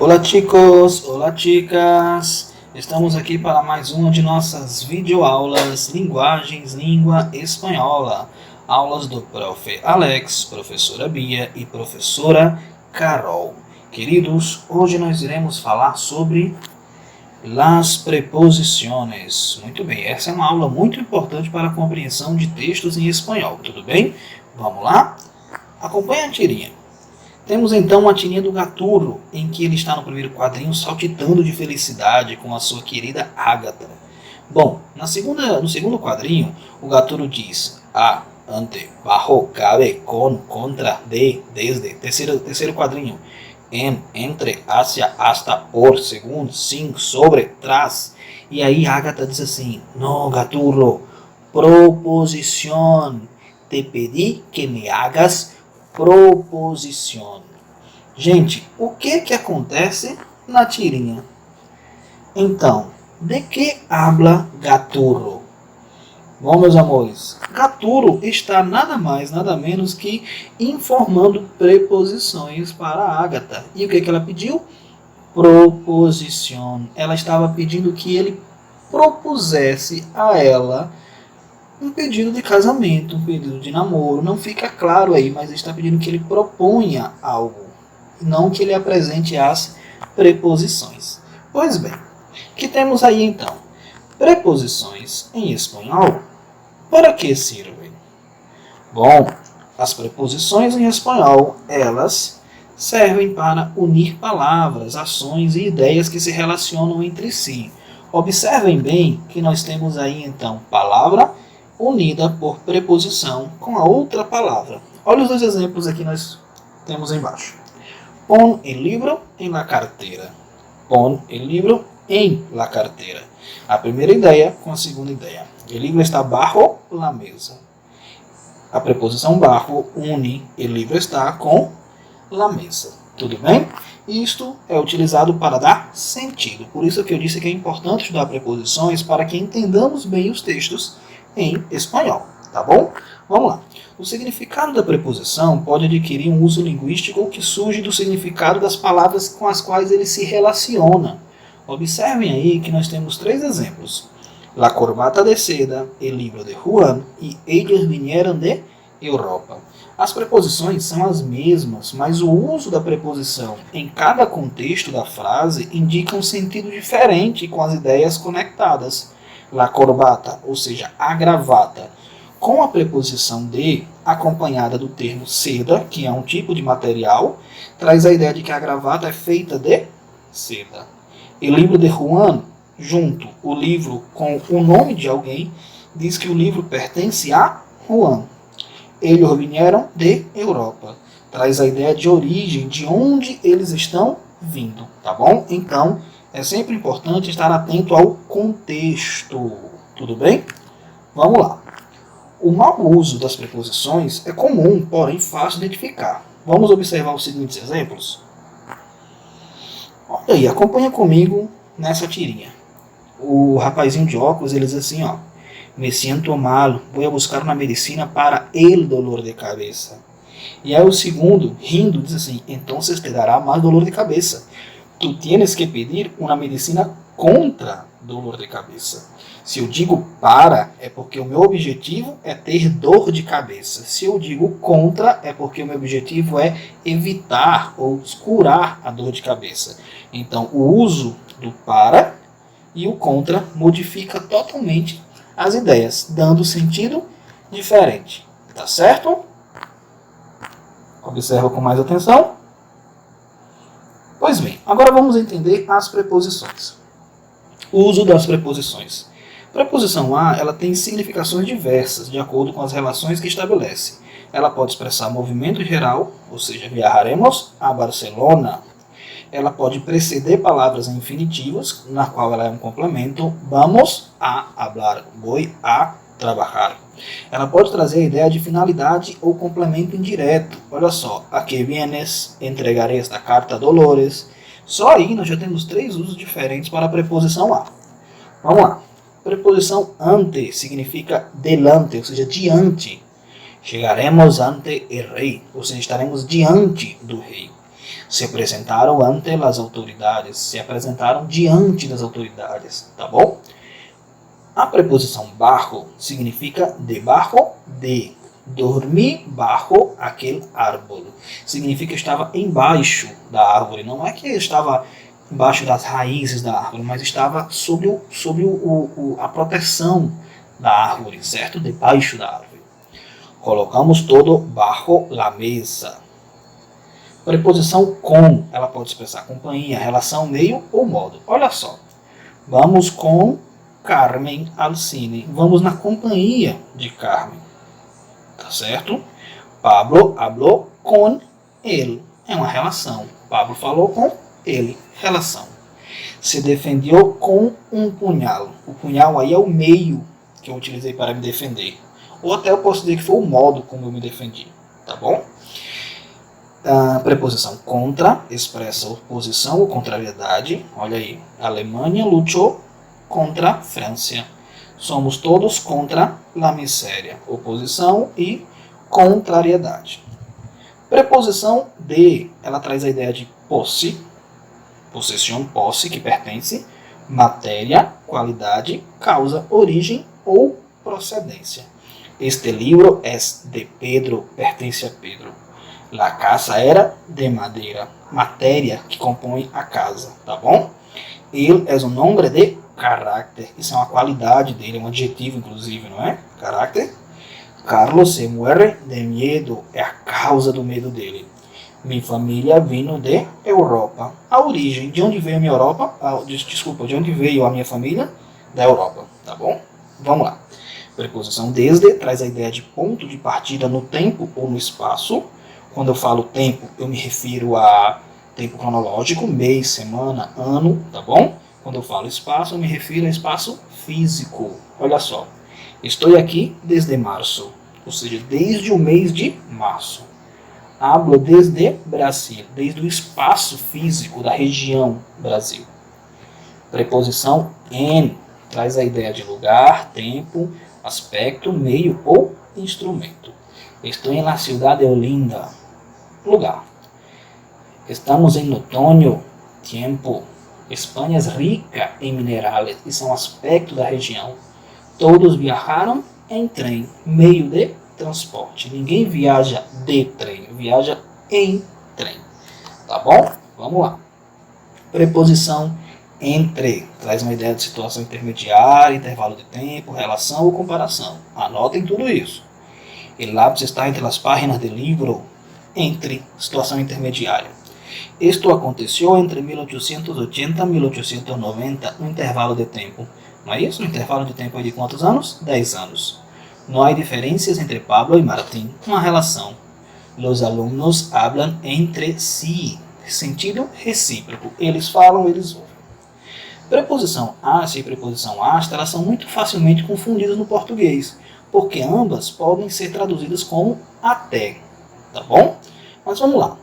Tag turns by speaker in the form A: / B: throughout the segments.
A: Olá chicos, olá chicas, estamos aqui para mais uma de nossas videoaulas Linguagens Língua Espanhola, aulas do prof. Alex, professora Bia e professora Carol. Queridos, hoje nós iremos falar sobre las preposiciones. Muito bem, essa é uma aula muito importante para a compreensão de textos em espanhol, tudo bem? Vamos lá? Acompanhe a tirinha. Temos então a tirinha do Gaturro, em que ele está no primeiro quadrinho saltitando de felicidade com a sua querida Ágata. Bom, no segundo quadrinho, o Gaturro diz a, ante, bajo, cabe, con, contra, de, desde. Terceiro quadrinho, en, entre, hacia, hasta, por, segundo, sin, sobre, tras. E aí Ágata diz assim, no, Gaturro, proposición, te pedí que me hagas proposición. Gente, o que acontece na tirinha? Então, de que habla Gaturro? Bom, meus amores, Gaturro está nada mais, nada menos que informando preposições para a Ágata. E o que ela pediu? Proposición. Ela estava pedindo que ele propusesse a ela um pedido de casamento, um pedido de namoro. Não fica claro aí, mas está pedindo que ele proponha algo, não que ele apresente as preposições. Pois bem, que temos aí então? Preposições em espanhol, para que servem? Bom, as preposições em espanhol, elas servem para unir palavras, ações e ideias que se relacionam entre si. Observem bem que nós temos aí então palavra unida por preposição com a outra palavra. Olha os dois exemplos aqui que nós temos embaixo. Pon el libro en la cartera. Pon el libro en la cartera. A primeira ideia com a segunda ideia. El libro está bajo la mesa. A preposição bajo une el libro está com la mesa. Tudo bem? Isto é utilizado para dar sentido. Por isso que eu disse que é importante estudar preposições para que entendamos bem os textos em espanhol, tá bom? Vamos lá. O significado da preposição pode adquirir um uso linguístico que surge do significado das palavras com as quais ele se relaciona. Observem aí que nós temos três exemplos. La corbata de seda, el libro de Juan e ellos vinieron de Europa. As preposições são as mesmas, mas o uso da preposição em cada contexto da frase indica um sentido diferente com as ideias conectadas. La corbata, ou seja, a gravata, com a preposição de, acompanhada do termo seda, que é um tipo de material, traz a ideia de que a gravata é feita de seda. E o livro de Juan, junto o livro com o nome de alguém, diz que o livro pertence a Juan. Eles vieram de Europa. Traz a ideia de origem, de onde eles estão vindo, tá bom? Então, é sempre importante estar atento ao contexto. Tudo bem? Vamos lá. O mau uso das preposições é comum, porém fácil de identificar. Vamos observar os seguintes exemplos? Olha aí, acompanha comigo nessa tirinha. O rapazinho de óculos, ele diz assim, ó. Me siento mal, vou buscar uma medicina para el dolor de cabeça. E aí o segundo, rindo, diz assim, entonces te dará mais dolor de cabeça. Tu tienes que pedir uma medicina contra dolor de cabeça. Se eu digo para, é porque o meu objetivo é ter dor de cabeça. Se eu digo contra, é porque o meu objetivo é evitar ou curar a dor de cabeça. Então, o uso do para e o contra modifica totalmente as ideias, dando sentido diferente. Tá certo? Observa com mais atenção. Pois bem, agora vamos entender as preposições. O uso das preposições. Preposição a, ela tem significações diversas, de acordo com as relações que estabelece. Ela pode expressar movimento geral, ou seja, viajaremos a Barcelona. Ela pode preceder palavras infinitivas, na qual ela é um complemento. Vamos a hablar, voy a trabajar. Ela pode trazer a ideia de finalidade ou complemento indireto. Olha só, a que vienes, entregarei esta carta a Dolores. Só aí nós já temos três usos diferentes para a preposição a. Vamos lá. Preposição ante significa delante, ou seja, diante. Chegaremos ante el rei, ou seja, estaremos diante do rei. Se apresentaram ante as autoridades, se apresentaram diante das autoridades, tá bom? A preposição bajo significa debaixo de. Dormi bajo aquele árvore. Significa que estava embaixo da árvore. Não é que estava embaixo das raízes da árvore, mas estava sob a proteção da árvore, certo? Debaixo da árvore. Colocamos todo bajo la mesa. Preposição com, ela pode expressar companhia, relação, meio ou modo. Olha só. Vamos com Carmen al cine. Vamos na companhia de Carmen. Tá certo? Pablo habló con él. É uma relação. Pablo falou com ele. Relação. Se defendeu com um punhal. O punhal aí é o meio que eu utilizei para me defender. Ou até eu posso dizer que foi o modo como eu me defendi. Tá bom? A preposição contra expressa oposição ou contrariedade. Olha aí. A Alemanha lutou contra a França. Somos todos contra a miséria. Oposição e contrariedade. Preposição de, ela traz a ideia de posse, possessão, posse, que pertence, matéria, qualidade, causa, origem ou procedência. Este livro é de Pedro, pertence a Pedro. La casa era de madeira, matéria que compõe a casa, tá bom? Ele é um nome de caráter, isso é uma qualidade dele, um adjetivo inclusive, não é? Caráter. Carlos se muere de medo, é a causa do medo dele. Minha família vino de Europa. A origem, de onde veio a minha Europa? De onde veio a minha família? Da Europa, tá bom? Vamos lá. Preposição desde traz a ideia de ponto de partida no tempo ou no espaço. Quando eu falo tempo, eu me refiro a tempo cronológico, mês, semana, ano, tá bom? Quando eu falo espaço, eu me refiro a espaço físico. Olha só. Estou aqui desde março, ou seja, desde o mês de março. Hablo desde Brasil, desde o espaço físico da região Brasil. Preposição en traz a ideia de lugar, tempo, aspecto, meio ou instrumento. Estou em la ciudad de Olinda, lugar. Estamos em outono, tempo. Espanha é rica em minerais, isso é um aspecto da região. Todos viajaram em trem, meio de transporte. Ninguém viaja de trem, viaja em trem. Tá bom? Vamos lá. Preposição entre. Traz uma ideia de situação intermediária, intervalo de tempo, relação ou comparação. Anotem tudo isso. El lápis está entre as páginas do livro. Entre. Situação intermediária. Isto aconteceu entre 1880 e 1890, um intervalo de tempo. Não é isso? Um intervalo de tempo de quantos anos? 10 anos. Não há diferenças entre Pablo e Martín. Uma relação. Los alumnos hablan entre si. Sentido recíproco. Eles falam, eles ouvem. Preposição hacia e preposição hasta, elas são muito facilmente confundidas no português, porque ambas podem ser traduzidas como até. Tá bom? Mas vamos lá.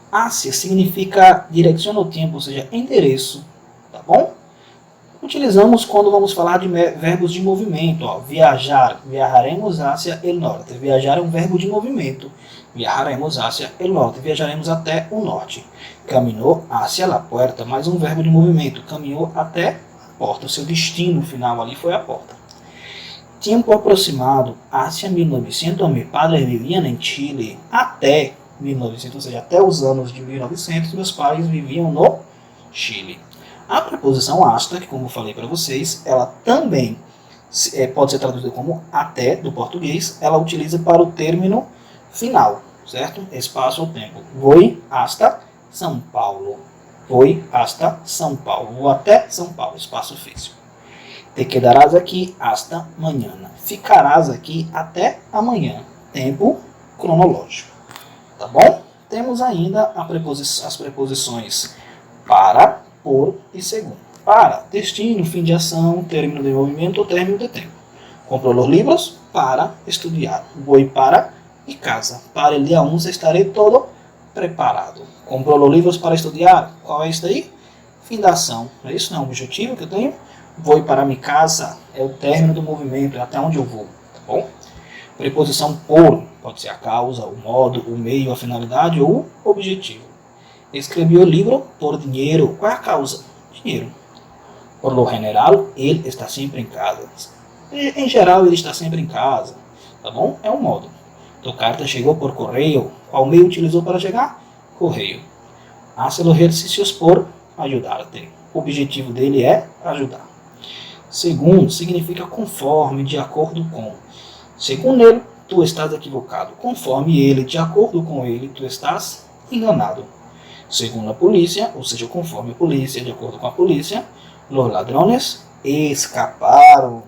A: Hacia significa direção ao tempo, ou seja, endereço. Tá bom? Utilizamos quando vamos falar de verbos de movimento. Ó, viajar, viajaremos hacia el norte. Viajar é um verbo de movimento. Viajaremos hacia el norte. Viajaremos até o norte. Caminhou hacia la puerta. Mais um verbo de movimento. Caminhou até a porta. O seu destino final ali foi a porta. Tempo aproximado. Hacia 1900. Meus padres viviam em Chile. Até 1900, ou seja, até os anos de 1900, meus pais viviam no Chile. A preposição hasta, que como eu falei para vocês, ela também pode ser traduzida como até, do português, ela utiliza para o término final, certo? Espaço ou tempo. Vou hasta São Paulo. Vou hasta São Paulo. Vou até São Paulo, espaço físico. Te quedarás aqui hasta mañana. Ficarás aqui até amanhã. Tempo cronológico. Tá bom? Temos ainda as preposições para, por e segundo. Para, destino, fim de ação, término de movimento ou término de tempo. Comprou os livros para estudar. Vou para mi casa. Para o dia 11 estarei todo preparado. Comprou os livros para estudar. Qual é isso daí? Fim da ação. É isso? Não é um objetivo que eu tenho? Vou para mi casa. É o término do movimento, é até onde eu vou. Tá bom? Preposição por. Pode ser a causa, o modo, o meio, a finalidade ou o objetivo. Escreveu o livro por dinheiro. Qual é a causa? Dinheiro. Por lo general, ele está sempre em casa. Em geral, ele está sempre em casa. Tá bom? É um modo. Tua carta chegou por correio. Qual meio utilizou para chegar? Correio. Hace los exercícios por ajudar-te. O objetivo dele é ajudar. Segundo, significa conforme, de acordo com. Segundo ele, tu estás equivocado. Conforme ele, de acordo com ele, tu estás enganado. Segundo a polícia, ou seja, conforme a polícia, de acordo com a polícia, los ladrones escaparam.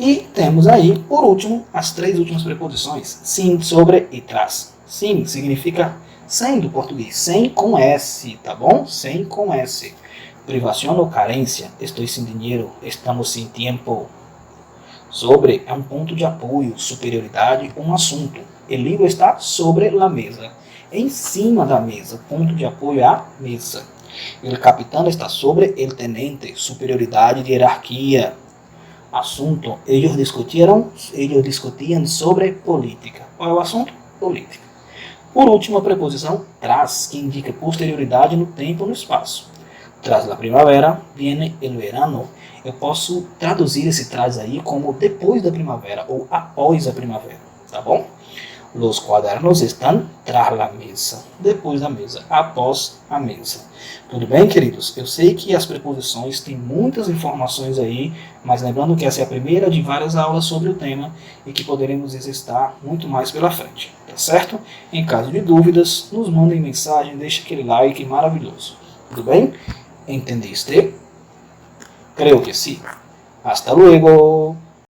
A: E temos aí, por último, as 3 últimas preposições, sim, sobre e tras. Sim significa sem do português, sem com S, tá bom? Sem com S. Privação ou carência, estou sem dinheiro, estamos sem tempo. Sobre é um ponto de apoio, superioridade, um assunto. O livro está sobre a mesa, em cima da mesa, ponto de apoio à mesa. O capitão está sobre o tenente, superioridade de hierarquia. Assunto, eles discutiam sobre política. Qual é o assunto? Política. Por último, a preposição tras, que indica posterioridade no tempo e no espaço. Tras a primavera, viene el verano. Eu posso traduzir esse tras aí como depois da primavera ou após a primavera, tá bom? Los cuadernos estão tras la mesa, depois da mesa, após a mesa. Tudo bem, queridos? Eu sei que as preposições têm muitas informações aí, mas lembrando que essa é a primeira de várias aulas sobre o tema e que poderemos exercitar muito mais pela frente, tá certo? Em caso de dúvidas, nos mandem mensagem, deixe aquele like maravilhoso. Tudo bem? ¿Entendiste? Creo que sí. Hasta luego.